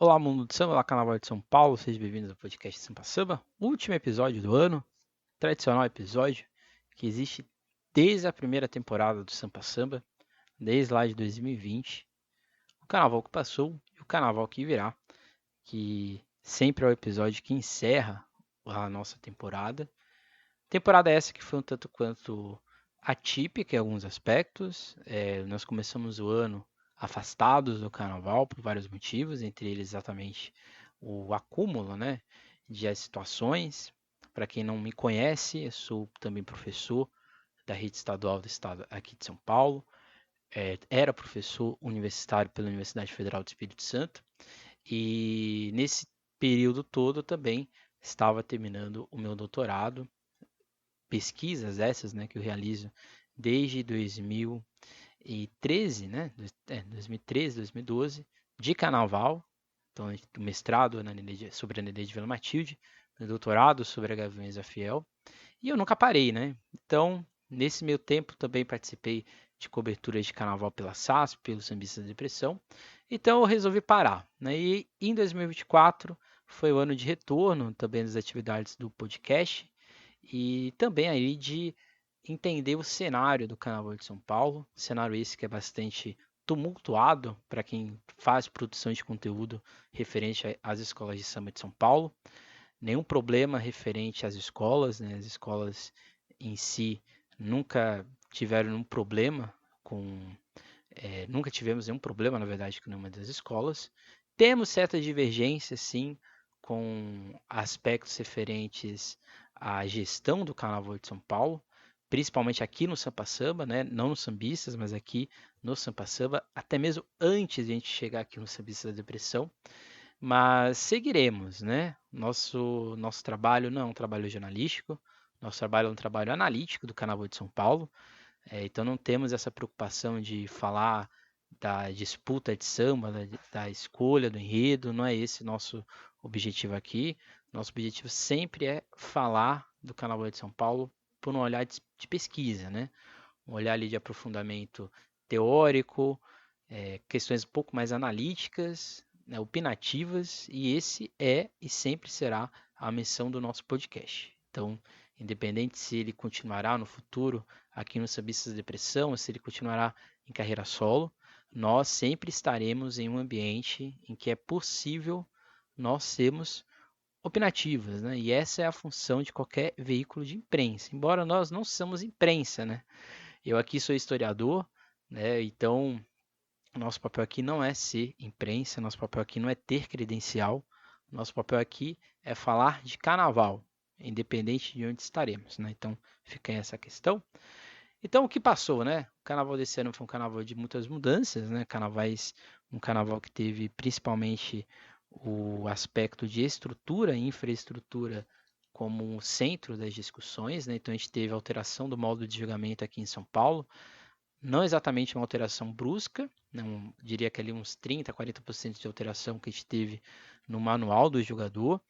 Olá, mundo do samba, olá, Carnaval de São Paulo, sejam bem-vindos ao podcast Sampa Samba, último episódio do ano, tradicional episódio que existe desde a primeira temporada do Sampa Samba, desde lá de 2020, o carnaval que passou e o carnaval que virá, que sempre é o episódio que encerra a nossa temporada. Temporada essa que foi um tanto quanto atípica em alguns aspectos. Nós começamos o ano afastados do carnaval por vários motivos, entre eles exatamente o acúmulo, né, de situações. Para quem não me conhece, eu sou também professor da rede estadual do estado aqui de São Paulo. Era professor universitário pela Universidade Federal do Espírito Santo e nesse período todo também estava terminando o meu doutorado, pesquisas essas, né, que eu realizo desde 2013, né, 2013, 2012, de carnaval. Então, o mestrado sobre a Nenê de Vila Matilde, o doutorado sobre a Gaviões Fiel, e eu nunca parei, né? Então, nesse meio tempo, também participei de coberturas de carnaval pela SASP, pelo Sambista da Depressão, então eu resolvi parar, né? E em 2024 foi o ano de retorno também das atividades do podcast, e também aí de entender o cenário do Carnaval de São Paulo, cenário esse que é bastante tumultuado para quem faz produção de conteúdo referente às escolas de samba de São Paulo. Nenhum problema referente às escolas, né? As escolas em si nunca tiveram um problema com, nunca tivemos nenhum problema, na verdade, com nenhuma das escolas. Temos certas divergências, sim, com aspectos referentes à gestão do Carnaval de São Paulo, principalmente aqui no Sampa Samba, né? Não nos sambistas, mas aqui no Sampa Samba, até mesmo antes de a gente chegar aqui no Sambista da Depressão. Mas seguiremos, né? Nosso trabalho não é um trabalho jornalístico, nosso trabalho é um trabalho analítico do Carnaval de São Paulo. Então não temos essa preocupação de falar da disputa de samba, da escolha do enredo, não é esse nosso objetivo aqui. Nosso objetivo sempre é falar do Carnaval de São Paulo por um olhar de pesquisa, né? Um olhar ali de aprofundamento teórico, questões um pouco mais analíticas, né, opinativas, e esse é e sempre será a missão do nosso podcast. Então, independente se ele continuará no futuro aqui no Sambistas de Depressão, ou se ele continuará em carreira solo, nós sempre estaremos em um ambiente em que é possível nós sermos opinativas, né? E essa é a função de qualquer veículo de imprensa. Embora nós não somos imprensa, né? Eu aqui sou historiador, né? Então, nosso papel aqui não é ser imprensa, nosso papel aqui não é ter credencial, nosso papel aqui é falar de carnaval, independente de onde estaremos, né? Então, fica aí essa questão. Então, o que passou, né? O carnaval desse ano foi um carnaval de muitas mudanças, né? Um carnaval que teve principalmente o aspecto de estrutura e infraestrutura como um centro das discussões, né? Então, a gente teve alteração do modo de julgamento aqui em São Paulo, não exatamente uma alteração brusca, não diria que ali uns 30, 40% de alteração que a gente teve no manual do jogador,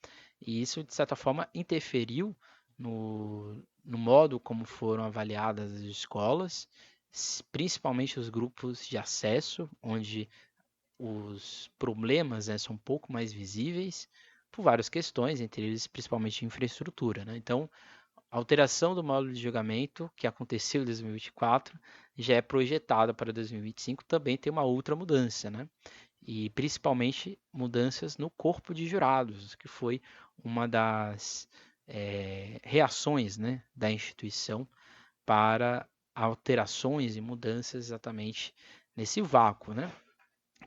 e isso de certa forma interferiu no modo como foram avaliadas as escolas, principalmente os grupos de acesso, onde os problemas, né, são um pouco mais visíveis por várias questões, entre eles principalmente infraestrutura, né? Então, a alteração do módulo de julgamento, que aconteceu em 2024, já é projetada para 2025, também tem uma outra mudança, né? E principalmente mudanças no corpo de jurados, que foi uma das reações, né, da instituição para alterações e mudanças exatamente nesse vácuo, né?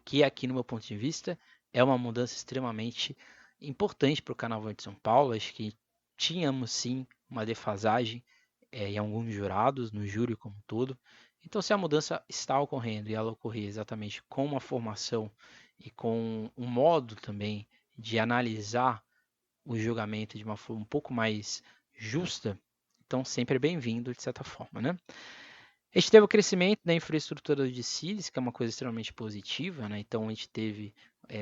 Que aqui, no meu ponto de vista, é uma mudança extremamente importante para o Carnaval de São Paulo. Acho que tínhamos sim uma defasagem em alguns jurados, no júri como um todo. Então, se a mudança está ocorrendo e ela ocorrer exatamente com uma formação e com um modo também de analisar o julgamento de uma forma um pouco mais justa, então sempre é bem-vindo de certa forma, né? A gente teve o crescimento da infraestrutura de CIDs, que é uma coisa extremamente positiva, né? Então a gente teve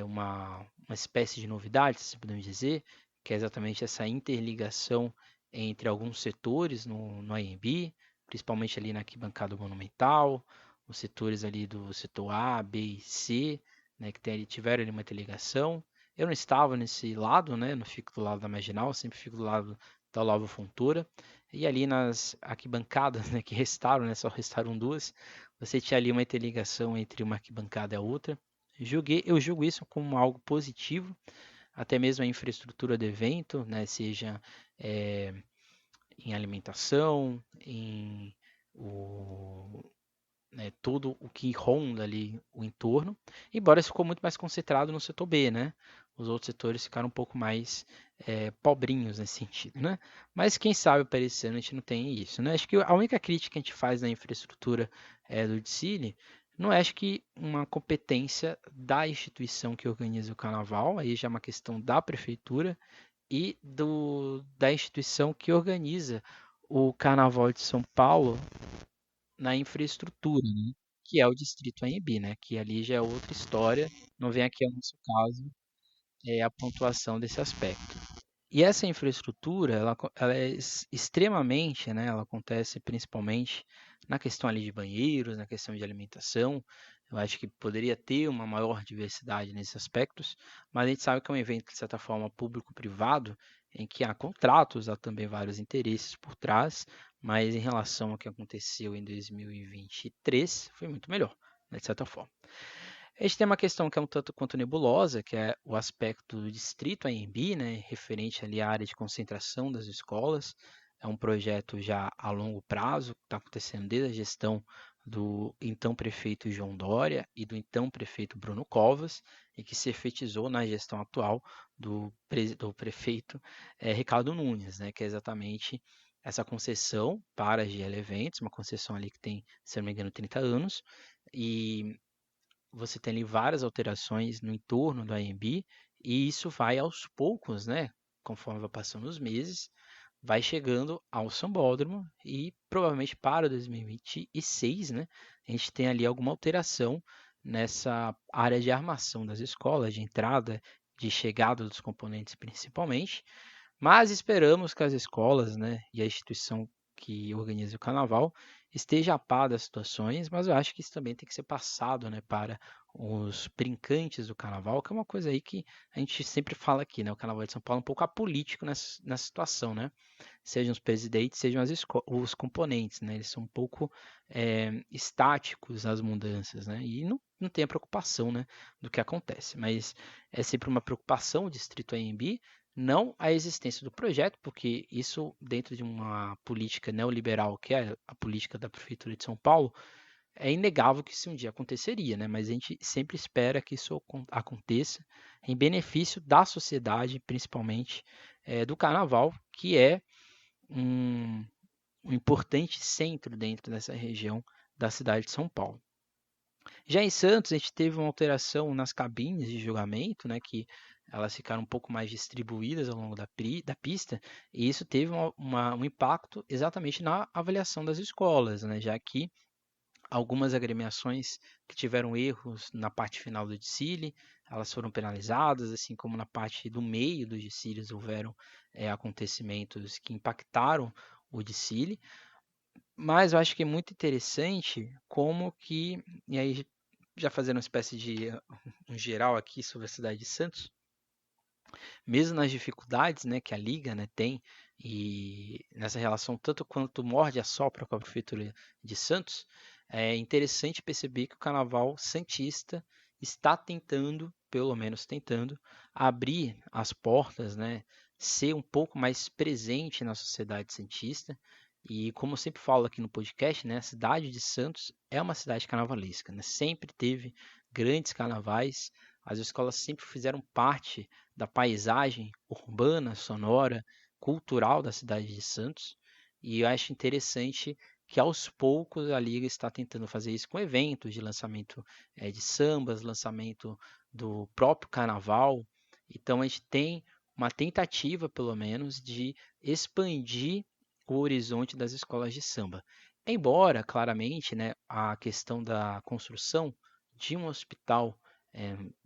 uma espécie de novidade, se podemos dizer, que é exatamente essa interligação entre alguns setores no AMB, principalmente ali na arquibancada monumental, os setores ali do setor A, B e C, né, que tiveram ali uma interligação. Eu não estava nesse lado, né? Não fico do lado da Marginal, sempre fico do lado da Olavo Fontoura. E ali nas arquibancadas, né, que restaram, né, só restaram duas, você tinha ali uma interligação entre uma arquibancada e a outra. Eu julgo isso como algo positivo, até mesmo a infraestrutura do evento, né, seja é, em alimentação, em o, né, tudo o que ronda ali o entorno, embora isso ficou muito mais concentrado no setor B, né? Os outros setores ficaram um pouco mais pobrinhos nesse sentido, né? Mas quem sabe para esse ano a gente não tem isso, né? Acho que a única crítica que a gente faz na infraestrutura do Dicile não é, acho que, uma competência da instituição que organiza o carnaval, aí já é uma questão da prefeitura e da instituição que organiza o Carnaval de São Paulo na infraestrutura, né? Que é o Distrito AMB, né? Que ali já é outra história, não vem aqui ao nosso caso a pontuação desse aspecto. E essa infraestrutura, ela é extremamente, né? Ela acontece principalmente na questão ali de banheiros, na questão de alimentação. Eu acho que poderia ter uma maior diversidade nesses aspectos, mas a gente sabe que é um evento, de certa forma, público-privado, em que há contratos, há também vários interesses por trás, mas em relação ao que aconteceu em 2023, foi muito melhor, né, de certa forma. A gente tem uma questão que é um tanto quanto nebulosa, que é o aspecto do distrito AMB, né, referente ali à área de concentração das escolas. É um projeto já a longo prazo, que está acontecendo desde a gestão do então prefeito João Dória e do então prefeito Bruno Covas, e que se efetizou na gestão atual do prefeito Ricardo Nunes, né, que é exatamente essa concessão para a GL Eventos, uma concessão ali que tem, se não me engano, 30 anos, e você tem ali várias alterações no entorno do AMB, e isso vai aos poucos, né? Conforme vai passando os meses, vai chegando ao Sambódromo e provavelmente para 2026, né? A gente tem ali alguma alteração nessa área de armação das escolas, de entrada, de chegada dos componentes principalmente, mas esperamos que as escolas, né, e a instituição que organiza o carnaval esteja a par das situações, mas eu acho que isso também tem que ser passado, né, para os brincantes do carnaval, que é uma coisa aí que a gente sempre fala aqui, né, o carnaval de São Paulo é um pouco apolítico nessa situação, né, sejam os presidentes, sejam os componentes, né, eles são um pouco estáticos nas mudanças, né, e não tem a preocupação, né, do que acontece, mas é sempre uma preocupação o Distrito AMB, não a existência do projeto, porque isso, dentro de uma política neoliberal, que é a política da Prefeitura de São Paulo, é inegável que isso um dia aconteceria, né? Mas a gente sempre espera que isso aconteça em benefício da sociedade, principalmente do carnaval, que é um, um importante centro dentro dessa região da cidade de São Paulo. Já em Santos, a gente teve uma alteração nas cabines de julgamento, né, que elas ficaram um pouco mais distribuídas ao longo da pista, e isso teve um impacto exatamente na avaliação das escolas, né, já que algumas agremiações que tiveram erros na parte final do desfile, elas foram penalizadas, assim como na parte do meio dos desfiles houveram acontecimentos que impactaram o desfile, mas eu acho que é muito interessante como que, e aí já fazendo uma espécie de um geral aqui sobre a cidade de Santos, mesmo nas dificuldades, né, que a liga, né, tem e nessa relação tanto quanto morde a sopra com a prefeitura de Santos, é interessante perceber que o Carnaval santista está tentando, pelo menos tentando, abrir as portas, né, ser um pouco mais presente na sociedade santista. E como eu sempre falo aqui no podcast, né, a cidade de Santos é uma cidade carnavalesca, né? Sempre teve grandes carnavais, as escolas sempre fizeram parte da paisagem urbana, sonora, cultural da cidade de Santos. E eu acho interessante que aos poucos a Liga está tentando fazer isso com eventos de lançamento de sambas, lançamento do próprio carnaval. Então a gente tem uma tentativa, pelo menos, de expandir o horizonte das escolas de samba. Embora, claramente, né, a questão da construção de um hospital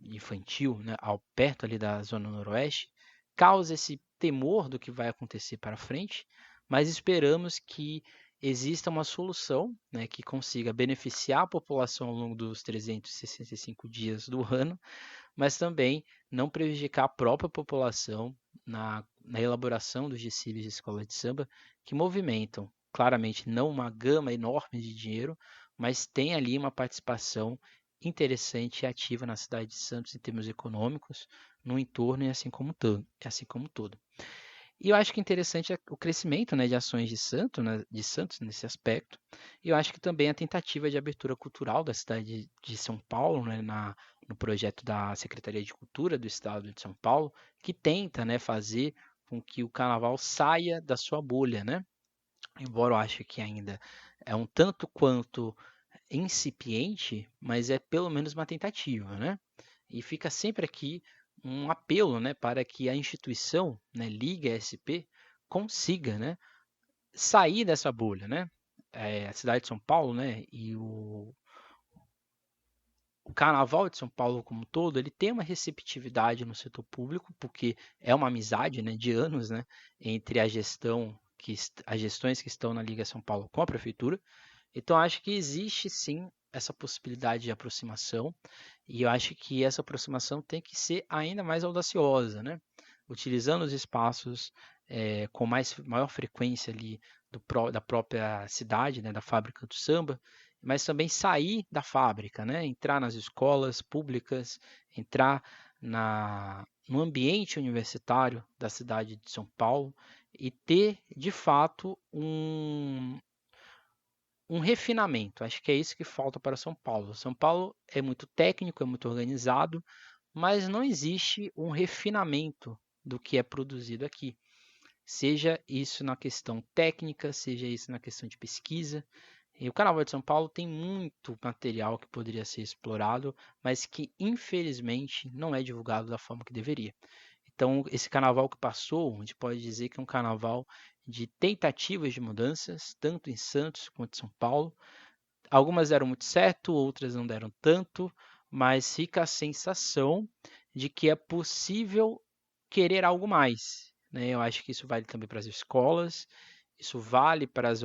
infantil, né, perto ali da zona noroeste, causa esse temor do que vai acontecer para frente, mas esperamos que exista uma solução, né, que consiga beneficiar a população ao longo dos 365 dias do ano, mas também não prejudicar a própria população na elaboração dos desfiles de escola de samba, que movimentam claramente não uma gama enorme de dinheiro, mas tem ali uma participação interessante e ativa na cidade de Santos em termos econômicos, no entorno e assim como todo. E eu acho que interessante é o crescimento, né, de ações de Santos nesse aspecto. E eu acho que também a tentativa de abertura cultural da cidade de São Paulo, né, no projeto da Secretaria de Cultura do Estado de São Paulo, que tenta, né, fazer com que o carnaval saia da sua bolha, né? Embora eu ache que ainda é um tanto quanto incipiente, mas é pelo menos uma tentativa, né? E fica sempre aqui um apelo, né, para que a instituição, né, Liga SP, consiga, né, sair dessa bolha, né? A cidade de São Paulo, né, e o Carnaval de São Paulo como um todo, ele tem uma receptividade no setor público, porque é uma amizade, né, de anos, né, entre as gestões que estão na Liga São Paulo com a prefeitura. Então, acho que existe sim essa possibilidade de aproximação, e eu acho que essa aproximação tem que ser ainda mais audaciosa, né? Utilizando os espaços com maior frequência ali da própria cidade, né, da fábrica do samba, mas também sair da fábrica, né? Entrar nas escolas públicas, entrar no ambiente universitário da cidade de São Paulo e ter, de fato, um refinamento. Acho que é isso que falta para São Paulo. São Paulo é muito técnico, é muito organizado, mas não existe um refinamento do que é produzido aqui. Seja isso na questão técnica, seja isso na questão de pesquisa. E o Carnaval de São Paulo tem muito material que poderia ser explorado, mas que infelizmente não é divulgado da forma que deveria. Então, esse carnaval que passou, a gente pode dizer que é um carnaval de tentativas de mudanças, tanto em Santos quanto em São Paulo. Algumas deram muito certo, outras não deram tanto, mas fica a sensação de que é possível querer algo mais, né? Eu acho que isso vale também para as escolas, isso vale para as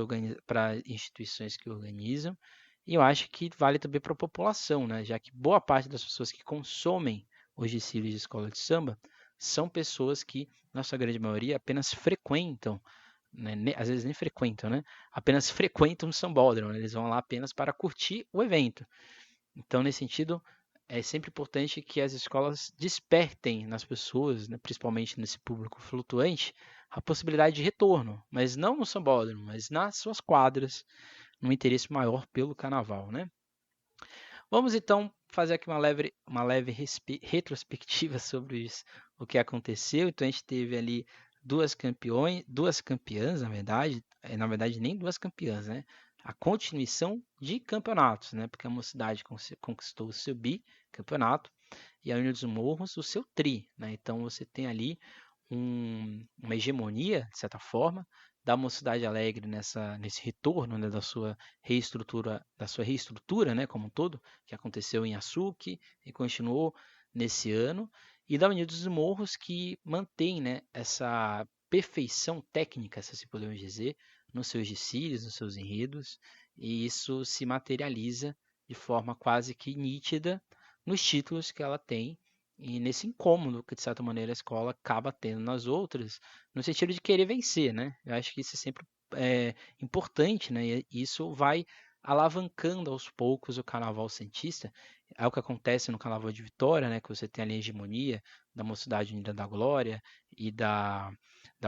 instituições que organizam, e eu acho que vale também para a população, né? Já que boa parte das pessoas que consomem os desfiles de escola de samba são pessoas que, na sua grande maioria, apenas frequentam, né? Às vezes nem frequentam, né? Apenas frequentam o sambódromo, né? Eles vão lá apenas para curtir o evento. Então, nesse sentido, é sempre importante que as escolas despertem nas pessoas, né, principalmente nesse público flutuante, a possibilidade de retorno, mas não no sambódromo, mas nas suas quadras, num interesse maior pelo carnaval, né? Vamos então fazer aqui uma leve retrospectiva sobre isso, o que aconteceu. Então a gente teve ali duas campeãs, na verdade nem duas campeãs, né? A continuação de campeonatos, né? Porque a Mocidade conquistou o seu bicampeonato e a União dos Morros o seu tri, né? Então você tem ali uma hegemonia, de certa forma, da Mocidade Alegre nesse retorno, né, da sua reestrutura, né, como um todo, que aconteceu em Açuque e continuou nesse ano, e da Unidos dos Morros, que mantém, né, essa perfeição técnica, se assim podemos dizer, nos seus desfiles, nos seus enredos, e isso se materializa de forma quase que nítida nos títulos que ela tem e nesse incômodo que, de certa maneira, a escola acaba tendo nas outras, no sentido de querer vencer, né? Eu acho que isso é sempre importante, né? E isso vai alavancando aos poucos o carnaval santista. É o que acontece no Carnaval de Vitória, né? Que você tem ali a hegemonia da Mocidade Unida da Glória e da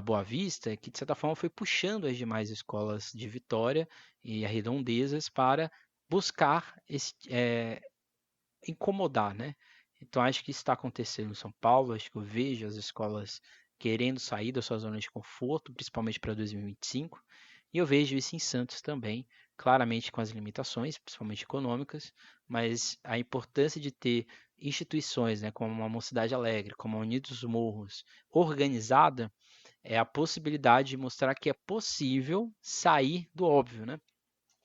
Boa Vista, que de certa forma foi puxando as demais escolas de Vitória e arredondezas para buscar incomodar, né? Então acho que isso está acontecendo em São Paulo, acho que eu vejo as escolas querendo sair da sua zona de conforto, principalmente para 2025, e eu vejo isso em Santos também, claramente com as limitações, principalmente econômicas, mas a importância de ter instituições, né, como a Mocidade Alegre, como a Unidos dos Morros, organizada, é a possibilidade de mostrar que é possível sair do óbvio, né?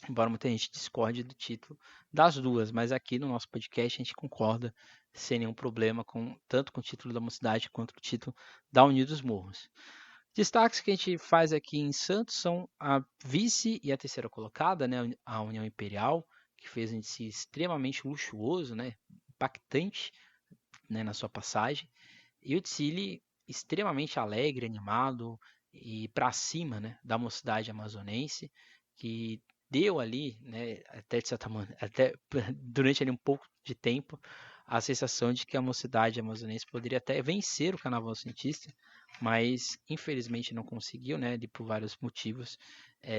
Embora muita gente discorde do título das duas, mas aqui no nosso podcast a gente concorda sem nenhum problema tanto com o título da Mocidade quanto com o título da Unidos Morros. Destaques que a gente faz aqui em Santos são a vice e a terceira colocada, né, a União Imperial, que fez um índice extremamente luxuoso, né, impactante, né, na sua passagem. E o Tsili extremamente alegre, animado e para cima, né, da mocidade amazonense, que deu ali, né, até de certa maneira, até durante ali um pouco de tempo, a sensação de que a mocidade amazonense poderia até vencer o Carnaval Santista, mas infelizmente não conseguiu, né, por vários motivos,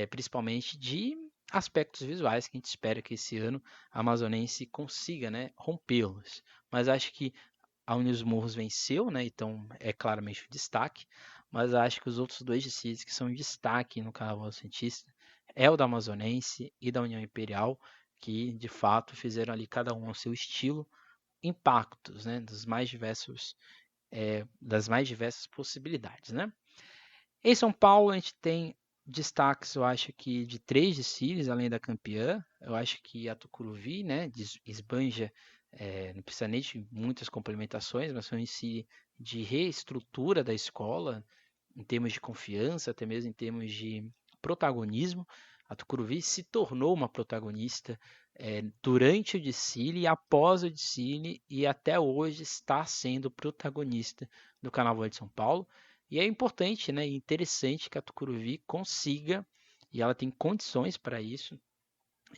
principalmente de aspectos visuais que a gente espera que esse ano a amazonense consiga, né, rompê-los. Mas acho que a Unidos Morros venceu, né? Então é claramente o destaque. Mas acho que os outros dois desfiles que são destaque no Carnaval Santista é o da Amazonense e da União Imperial, que de fato fizeram ali cada um ao seu estilo, impactos, né? Das mais diversas possibilidades, né? Em São Paulo a gente tem destaques, eu acho que de 3 desfiles, além da campeã. Eu acho que a Tucuruvi, né, esbanja, não precisa nem de muitas complementações, mas foi um desfile de reestrutura da escola, em termos de confiança, até mesmo em termos de protagonismo. A Tucuruvi se tornou uma protagonista durante o desfile e após o desfile, e até hoje está sendo protagonista do Carnaval de São Paulo. E é importante, né, e interessante que a Tucuruvi consiga, e ela tem condições para isso,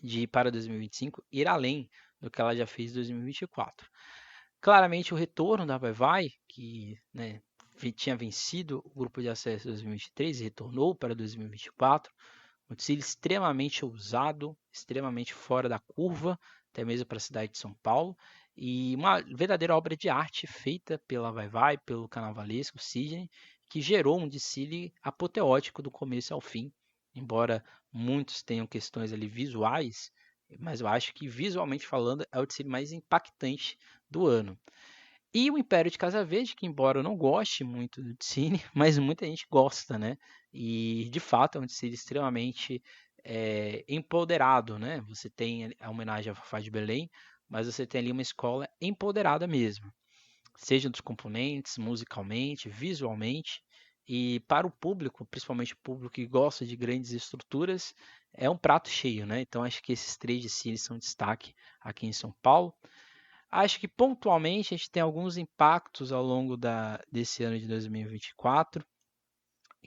de para 2025 ir além do que ela já fez em 2024. Claramente o retorno da Vai, que, né, tinha vencido o grupo de acesso em 2023 e retornou para 2024, um desfile extremamente ousado, extremamente fora da curva, até mesmo para a cidade de São Paulo, e uma verdadeira obra de arte feita pela Vai, pelo carnavalesco Sidney, que gerou um desfile apoteótico do começo ao fim, embora muitos tenham questões ali visuais, mas eu acho que visualmente falando é o desfile mais impactante do ano. E o Império de Casa Verde, que embora eu não goste muito do Cine, mas muita gente gosta, né? E de fato é um Cine extremamente empoderado, né? Você tem a homenagem a Fafá de Belém, mas você tem ali uma escola empoderada mesmo, seja dos componentes, musicalmente, visualmente. E para o público, principalmente o público que gosta de grandes estruturas, é um prato cheio, né? Então acho que esses 3 desfiles são destaque aqui em São Paulo. Acho que pontualmente a gente tem alguns impactos ao longo desse ano de 2024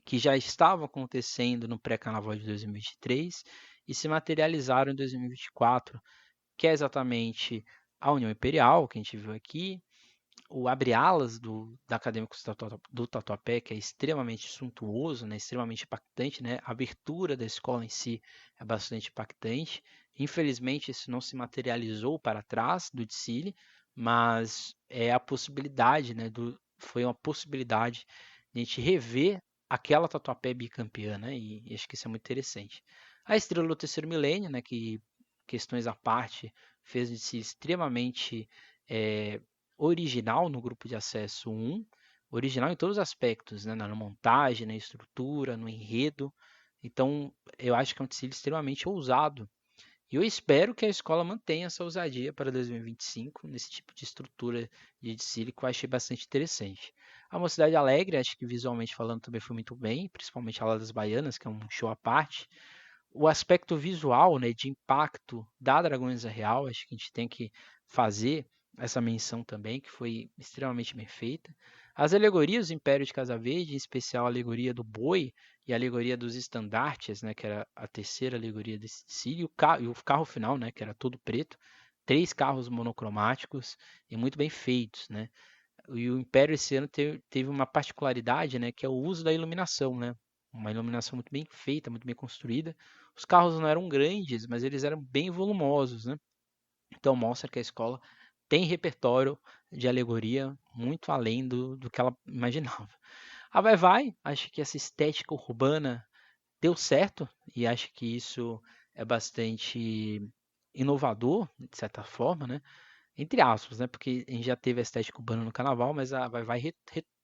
que já estavam acontecendo no pré-carnaval de 2023 e se materializaram em 2024, que é exatamente a União Imperial, que a gente viu aqui, o abre-alas da Acadêmicos do Tatuapé, que é extremamente suntuoso, né, extremamente impactante, né? A abertura da escola em si é bastante impactante. Infelizmente, isso não se materializou para trás do desfile, mas é a possibilidade, né, foi uma possibilidade de a gente rever aquela Tatuapé bicampeã, né? E acho que isso é muito interessante. A estrela do terceiro milênio, né, que questões à parte, fez de si extremamente original no grupo de acesso 1, original em todos os aspectos, né? Na montagem, na estrutura, no enredo. Então, eu acho que é um desfile extremamente ousado. E eu espero que a escola mantenha essa ousadia para 2025, nesse tipo de estrutura de desfile que eu achei bastante interessante. A Mocidade Alegre, acho que visualmente falando também foi muito bem, principalmente a Ala das Baianas, que é um show à parte. O aspecto visual, né, de impacto da Dragões da Real, acho que a gente tem que fazer essa menção também, que foi extremamente bem feita. As alegorias do Império de Casa Verde, em especial a alegoria do boi e a alegoria dos estandartes, né, que era a terceira alegoria desse desfile, e o carro final, né, que era todo preto, 3 carros monocromáticos e muito bem feitos, né. E o Império esse ano teve uma particularidade, né, que é o uso da iluminação, né, uma iluminação muito bem feita, muito bem construída. Os carros não eram grandes, mas eles eram bem volumosos, né? Então mostra que a escola tem repertório de alegoria muito além do que ela imaginava. A Vai, acho que essa estética urbana deu certo e acho que isso é bastante inovador, de certa forma, né? Entre aspas, né? Porque a gente já teve a estética urbana no carnaval, mas a Vai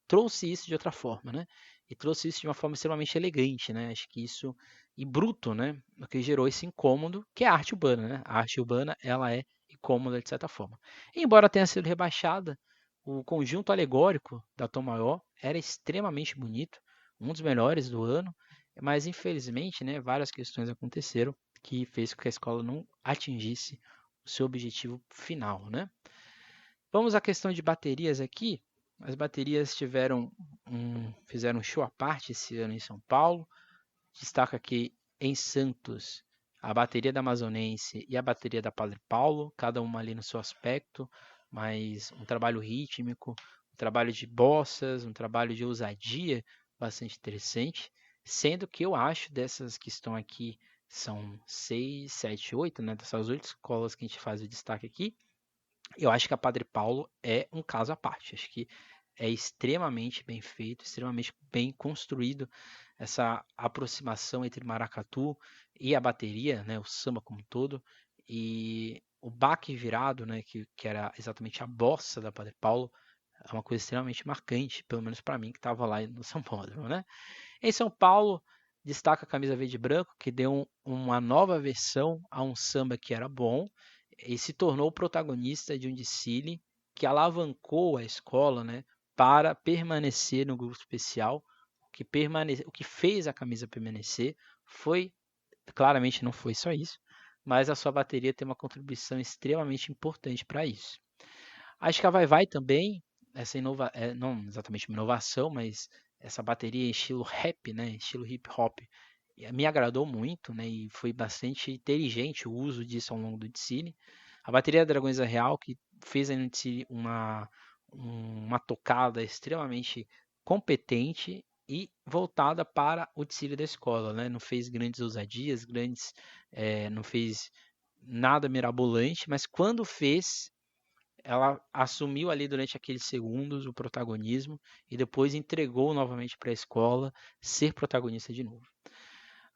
trouxe isso de outra forma, né? E trouxe isso de uma forma extremamente elegante, né? Acho que isso e bruto, né? O que gerou esse incômodo, que é a arte urbana, né? A arte urbana, ela é incômoda de certa forma. Embora tenha sido rebaixada, o conjunto alegórico da Tom Maior era extremamente bonito, um dos melhores do ano, mas infelizmente, né, várias questões aconteceram que fez com que a escola não atingisse o seu objetivo final, né? Vamos à questão de baterias aqui. As baterias fizeram um show à parte esse ano em São Paulo. Destaca aqui em Santos a bateria da Amazonense e a bateria da Padre Paulo, cada uma ali no seu aspecto, mas um trabalho rítmico, um trabalho de bossas, um trabalho de ousadia bastante interessante, sendo que eu acho dessas que estão aqui, são 6, 7, 8, né, dessas 8 escolas que a gente faz o destaque aqui, eu acho que a Padre Paulo é um caso à parte. Acho que é extremamente bem feito, extremamente bem construído essa aproximação entre maracatu e a bateria, né, o samba como um todo, e o baque virado, né, que era exatamente a bossa da Padre Paulo, é uma coisa extremamente marcante, pelo menos para mim que estava lá no São Paulo, né? Em São Paulo, destaca a camisa verde e branco, que deu uma nova versão a um samba que era bom e se tornou protagonista de um desfile que alavancou a escola, né, para permanecer no grupo especial. O que fez a camisa permanecer foi, claramente não foi só isso, mas a sua bateria tem uma contribuição extremamente importante para isso. Acho que a Vai Vai também, não exatamente uma inovação, mas essa bateria em estilo rap, né, estilo hip hop, me agradou muito, né, e foi bastante inteligente o uso disso ao longo do desfile. A bateria da Dragões da Real, que fez aí no desfile uma tocada extremamente competente e voltada para o desfile da escola, né? Não fez grandes ousadias, não fez nada mirabolante, mas quando fez, ela assumiu ali durante aqueles segundos o protagonismo e depois entregou novamente para a escola ser protagonista de novo.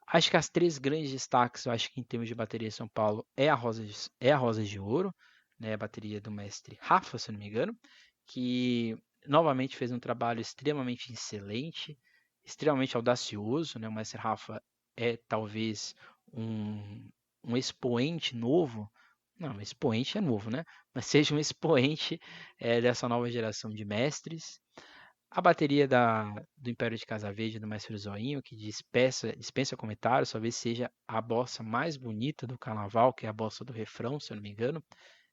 Acho que as três grandes destaques, eu acho que em termos de bateria em São Paulo, é a Rosa de Ouro, né, a bateria do mestre Rafa, se não me engano, que novamente fez um trabalho extremamente excelente, extremamente audacioso, né? O mestre Rafa é talvez um expoente novo, não, expoente é novo, né? Mas seja um expoente dessa nova geração de mestres. A bateria do Império de Casa Verde, do Mestre Zoinho, que dispensa comentários, talvez seja a bossa mais bonita do carnaval, que é a bossa do refrão, se eu não me engano.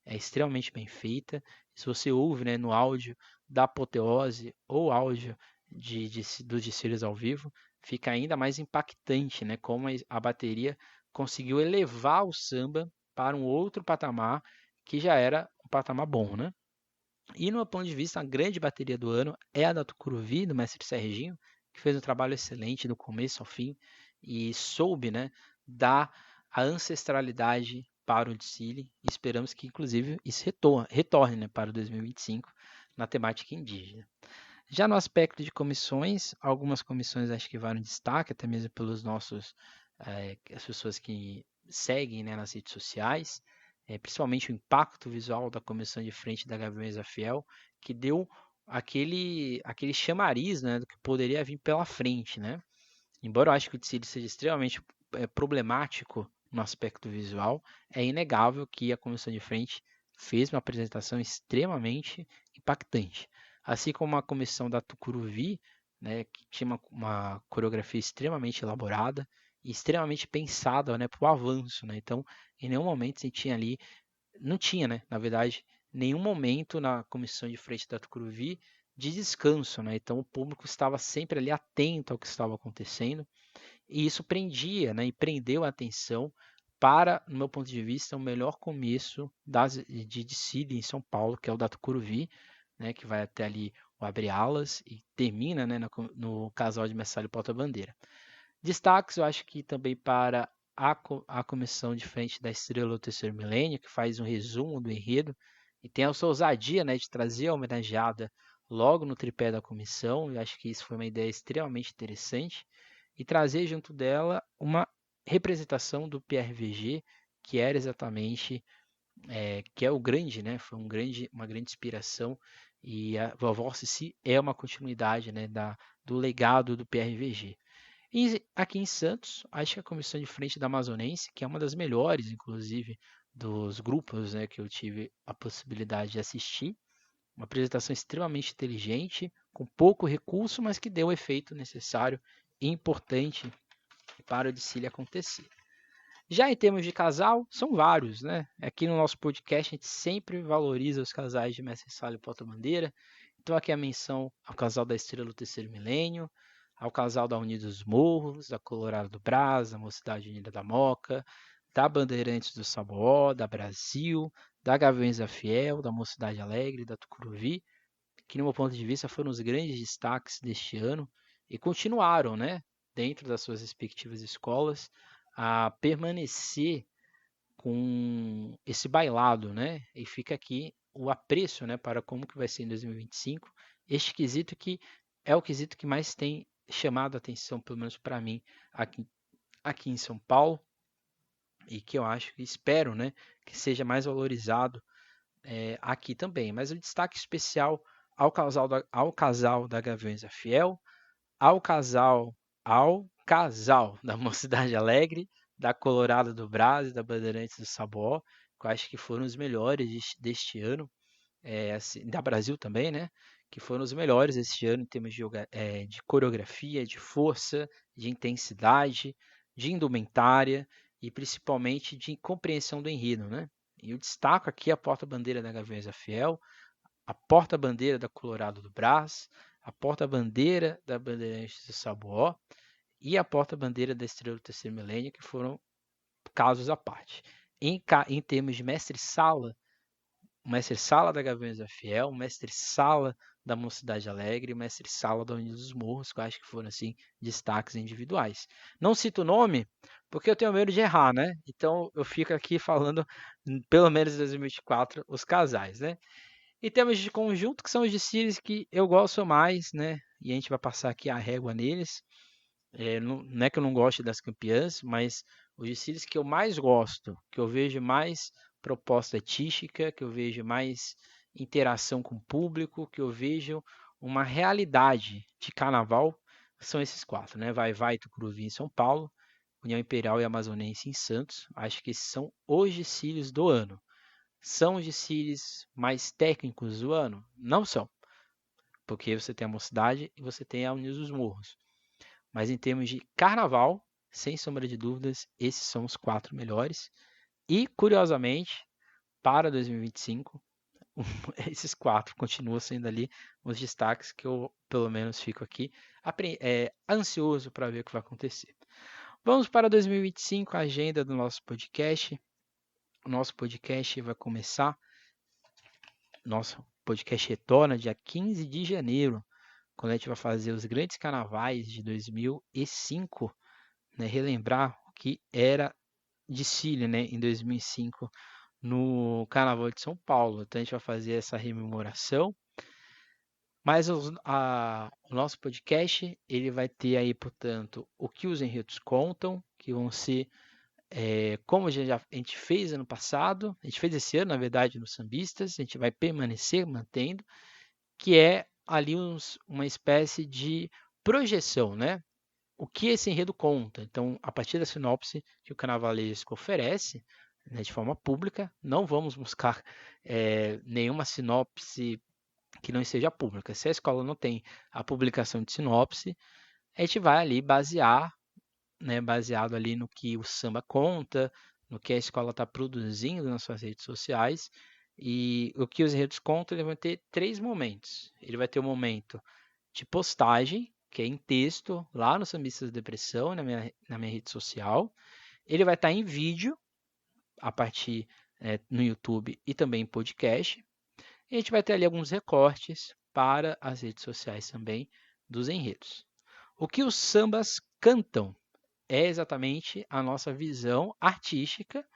É extremamente bem feita. Se você ouve, né, no áudio da Apoteose ou áudio dos desfiles ao vivo, fica ainda mais impactante, né, como a bateria conseguiu elevar o samba para um outro patamar que já era um patamar bom, né? E no meu ponto de vista, a grande bateria do ano é a da Tucuruvi, do mestre Serginho, que fez um trabalho excelente do começo ao fim e soube, né, dar a ancestralidade para o desfile. E esperamos que, inclusive, isso retorne, né, para o 2025 na temática indígena. Já no aspecto de comissões, algumas comissões acho que vale destaque, até mesmo pelos as pessoas que seguem, né, nas redes sociais, principalmente o impacto visual da comissão de frente da Gaviões da Fiel, que deu aquele chamariz, né, do que poderia vir pela frente, né? Embora eu acho que o desfile seja extremamente problemático no aspecto visual, é inegável que a comissão de frente fez uma apresentação extremamente impactante. Assim como a comissão da Tucuruvi, né, que tinha uma coreografia extremamente elaborada e extremamente pensada, né, para o avanço. Né? Então, em nenhum momento você tinha ali, não tinha, né, na verdade, nenhum momento na comissão de frente da Tucuruvi de descanso. Né? Então, o público estava sempre ali atento ao que estava acontecendo e isso prendia, né, e prendeu a atenção para, no meu ponto de vista, o melhor começo de desfile em São Paulo, que é o da Tucuruvi, né, que vai até ali o Abre Alas e termina, né, no casal de Messalho e Porta-Bandeira. Destaques, eu acho que também para a comissão de frente da Estrela do Terceiro Milênio, que faz um resumo do enredo e tem a sua ousadia, né, de trazer a homenageada logo no tripé da comissão. Eu acho que isso foi uma ideia extremamente interessante e trazer junto dela uma representação do PRVG, que era exatamente que é o grande, né? Foi uma grande inspiração e a Vovó Cici é uma continuidade, né, do legado do PRVG. E aqui em Santos, acho que a comissão de frente da Amazonense, que é uma das melhores, inclusive, dos grupos, né, que eu tive a possibilidade de assistir, uma apresentação extremamente inteligente, com pouco recurso, mas que deu o efeito necessário e importante para o desfile acontecer. Já em termos de casal, são vários, né? Aqui no nosso podcast a gente sempre valoriza os casais de Mestre Sala e Porta-Bandeira. Então aqui a menção ao casal da Estrela do Terceiro Milênio, ao casal da Unidos dos Morros, da Colorado do Brás, da Mocidade Unida da Moca, da Bandeirantes do Saboó, da Brasil, da Gaviões da Fiel, da Mocidade Alegre, da Tucuruvi, que no meu ponto de vista foram os grandes destaques deste ano e continuaram, né, dentro das suas respectivas escolas, a permanecer com esse bailado, né? E fica aqui o apreço, né, para como que vai ser em 2025. Este quesito que é o quesito que mais tem chamado a atenção, pelo menos para mim, aqui em São Paulo, e que eu acho que espero, né, que seja mais valorizado aqui também. Mas o destaque especial ao casal da Gaviões da Fiel, ao casal da Mocidade Alegre, da Colorado do Brás e da Bandeirantes do Saboó, que eu acho que foram os melhores deste ano, assim, da Brasil também, né? Que foram os melhores este ano em termos de coreografia, de força, de intensidade, de indumentária e principalmente de compreensão do enredo, né? E eu destaco aqui a porta-bandeira da Gaviões da Fiel, a porta-bandeira da Colorado do Brás, a porta-bandeira da Bandeirantes do Saboó e a porta-bandeira da Estrela do Terceiro Milênio, que foram casos à parte. Em termos de mestre-sala, o mestre-sala da Gaviões da Fiel, o mestre-sala da Mocidade Alegre e o mestre-sala da Unidos dos Morros, que eu acho que foram assim destaques individuais. Não cito o nome porque eu tenho medo de errar, né? Então eu fico aqui falando, pelo menos em 2024, os casais, né? E temos de conjunto, que são os desfiles que eu gosto mais, né? E a gente vai passar aqui a régua neles. Não é que eu não goste das campeãs, mas os desfiles que eu mais gosto, que eu vejo mais proposta artística, que eu vejo mais interação com o público, que eu vejo uma realidade de carnaval, são esses quatro, né? Vai Vai, Tucuruvi em São Paulo, União Imperial e Amazonense em Santos. Acho que esses são os desfiles do ano. São os desfiles mais técnicos do ano? Não são, porque você tem a Mocidade e você tem a Unidos dos Morros. Mas em termos de carnaval, sem sombra de dúvidas, esses são os quatro melhores. E, curiosamente, para 2025, esses quatro continuam sendo ali os destaques que eu, pelo menos, fico aqui ansioso para ver o que vai acontecer. Vamos para 2025, a agenda do nosso podcast. O nosso podcast vai começar, nosso podcast retorna dia 15 de janeiro, quando a gente vai fazer os grandes carnavais de 2005, né, relembrar o que era desfile, né, em 2005 no Carnaval de São Paulo. Então a gente vai fazer essa rememoração. Mas o nosso podcast ele vai ter aí, portanto, o que os enredos contam, que vão ser como a gente fez ano passado, a gente fez esse ano, na verdade, no Sambistas, a gente vai permanecer mantendo, que é ali uma espécie de projeção, né? O que esse enredo conta. Então, a partir da sinopse que o carnavalesco oferece, né, de forma pública, não vamos buscar nenhuma sinopse que não seja pública. Se a escola não tem a publicação de sinopse, a gente vai ali basear, né, baseado ali no que o samba conta, no que a escola está produzindo nas suas redes sociais. E o que os enredos contam, ele vai ter três momentos. Ele vai ter o momento de postagem, que é em texto, lá no Sambistas da Depressão, na minha rede social. Ele vai estar em vídeo, a partir no YouTube e também em podcast. E a gente vai ter ali alguns recortes para as redes sociais também dos enredos. O que os sambas cantam é exatamente a nossa visão artística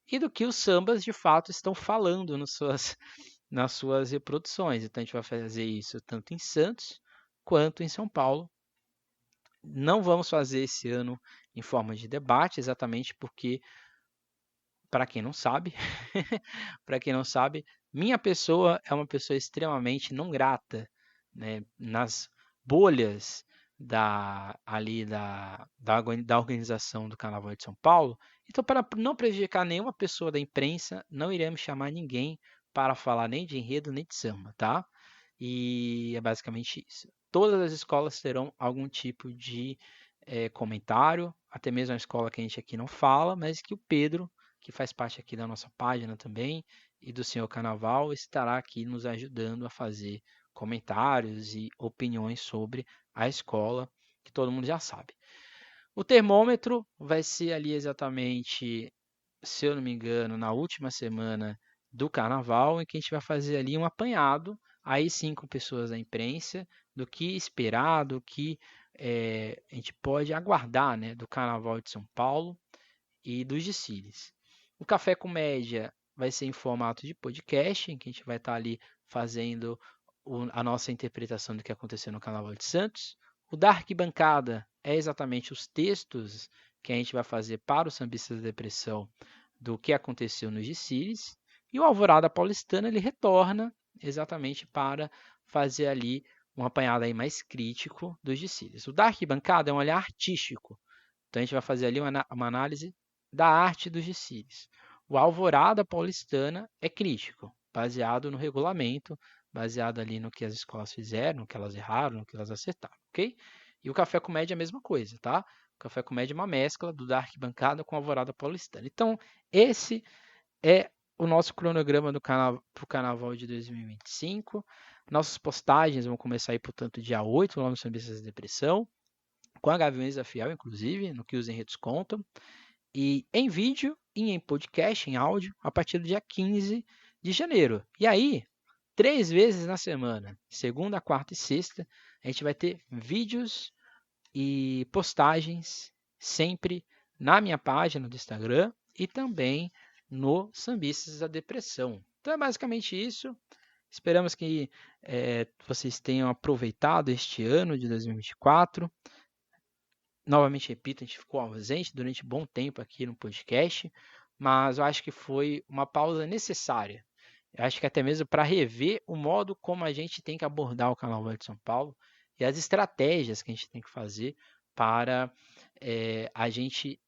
e do que os sambas de fato estão falando nas suas reproduções. Então a gente vai fazer isso tanto em Santos quanto em São Paulo. Não vamos fazer esse ano em forma de debate, exatamente porque, para quem não sabe, para quem não sabe, minha pessoa é uma pessoa extremamente não grata, né, nas bolhas da organização do Carnaval de São Paulo. Então, para não prejudicar nenhuma pessoa da imprensa, não iremos chamar ninguém para falar nem de enredo nem de samba, tá? E é basicamente isso. Todas as escolas terão algum tipo de comentário, até mesmo a escola que a gente aqui não fala, mas que o Pedro, que faz parte aqui da nossa página também, e do Senhor Carnaval, estará aqui nos ajudando a fazer comentários e opiniões sobre a escola, que todo mundo já sabe. O termômetro vai ser ali exatamente, se eu não me engano, na última semana do Carnaval, em que a gente vai fazer ali um apanhado, aí sim com pessoas da imprensa, do que esperar, do que a gente pode aguardar, né, do Carnaval de São Paulo e dos desfiles. O Café com Média vai ser em formato de podcast, em que a gente vai estar ali fazendo a nossa interpretação do que aconteceu no Carnaval de Santos. O da Arquibancada é exatamente os textos que a gente vai fazer para os sambistas da depressão do que aconteceu nos desfiles. E o Alvorada Paulistana ele retorna exatamente para fazer ali um apanhado aí mais crítico dos desfiles. O da Arquibancada é um olhar artístico. Então a gente vai fazer ali uma análise da arte dos desfiles. O Alvorada Paulistana é crítico, baseado no regulamento, baseado ali no que as escolas fizeram, no que elas erraram, no que elas acertaram, ok? E o Café com Média é a mesma coisa, tá? O Café com Média é uma mescla do da Arquibancada com a Alvorada Paulistana. Então, esse é o nosso cronograma para o Carnaval de 2025. Nossas postagens vão começar aí, portanto, dia 8, lá no Sambistas da Depressão, com a Gaviões da Fiel, inclusive, no que os enredos contam, e em vídeo e em podcast, em áudio, a partir do dia 15 de janeiro. E aí, 3 vezes na semana, segunda, quarta e sexta, a gente vai ter vídeos e postagens sempre na minha página do Instagram e também no Sambistas da Depressão. Então é basicamente isso. Esperamos que vocês tenham aproveitado este ano de 2024. Novamente repito, a gente ficou ausente durante um bom tempo aqui no podcast, mas eu acho que foi uma pausa necessária. Eu acho que até mesmo para rever o modo como a gente tem que abordar o Carnaval de São Paulo e as estratégias que a gente tem que fazer para a gente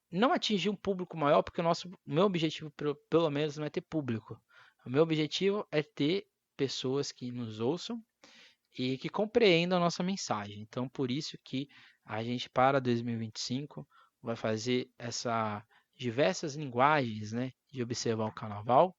não atingir um público maior, porque o meu objetivo, pelo menos, não é ter público. O meu objetivo é ter pessoas que nos ouçam e que compreendam a nossa mensagem. Então, por isso que a gente, para 2025, vai fazer essas diversas linguagens, né, de observar o carnaval,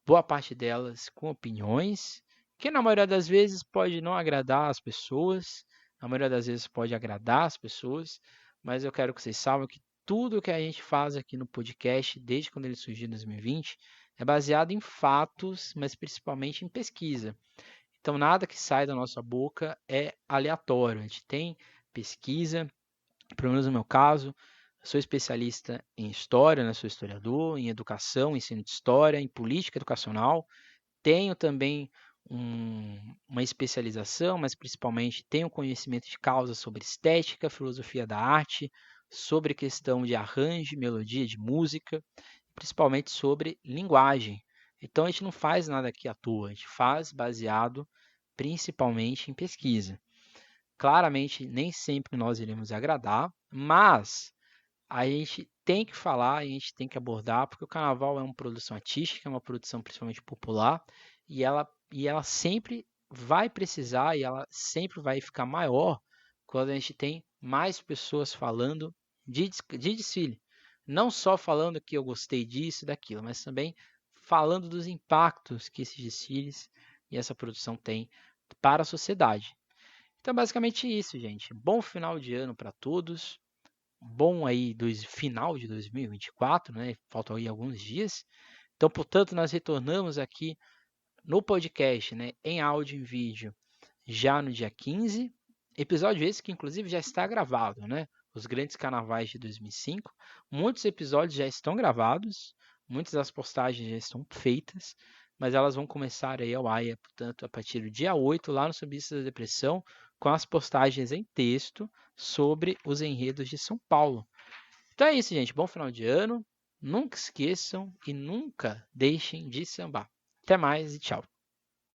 boa parte delas com opiniões, que na maioria das vezes pode não agradar as pessoas, na maioria das vezes pode agradar as pessoas, mas eu quero que vocês saibam que tudo que a gente faz aqui no podcast, desde quando ele surgiu em 2020, é baseado em fatos, mas principalmente em pesquisa. Então, nada que sai da nossa boca é aleatório. A gente tem pesquisa, pelo menos no meu caso, sou especialista em história, né? Sou historiador, em educação, ensino de história, em política educacional. Tenho também uma especialização, mas principalmente tenho conhecimento de causa sobre estética, filosofia da arte, sobre questão de arranjo, melodia de música, principalmente sobre linguagem. Então a gente não faz nada aqui à toa, a gente faz baseado principalmente em pesquisa. Claramente, nem sempre nós iremos agradar, mas a gente tem que falar, a gente tem que abordar, porque o carnaval é uma produção artística, é uma produção principalmente popular, e ela sempre vai precisar e ela sempre vai ficar maior quando a gente tem mais pessoas falando de desfile. Não só falando que eu gostei disso e daquilo, mas também falando dos impactos que esses desfiles e essa produção tem para a sociedade. Então, basicamente isso, gente. Bom final de ano para todos. Bom aí final de 2024, né? Faltam aí alguns dias. Então, portanto, nós retornamos aqui no podcast, né, em áudio e em vídeo, já no dia 15. Episódio esse que, inclusive, já está gravado, né? Os grandes carnavais de 2005. Muitos episódios já estão gravados, muitas das postagens já estão feitas, mas elas vão começar aí ao ar, portanto, a partir do dia 8, lá no Sambistas da Depressão, com as postagens em texto sobre os enredos de São Paulo. Então é isso, gente. Bom final de ano. Nunca esqueçam e nunca deixem de sambar. Até mais e tchau.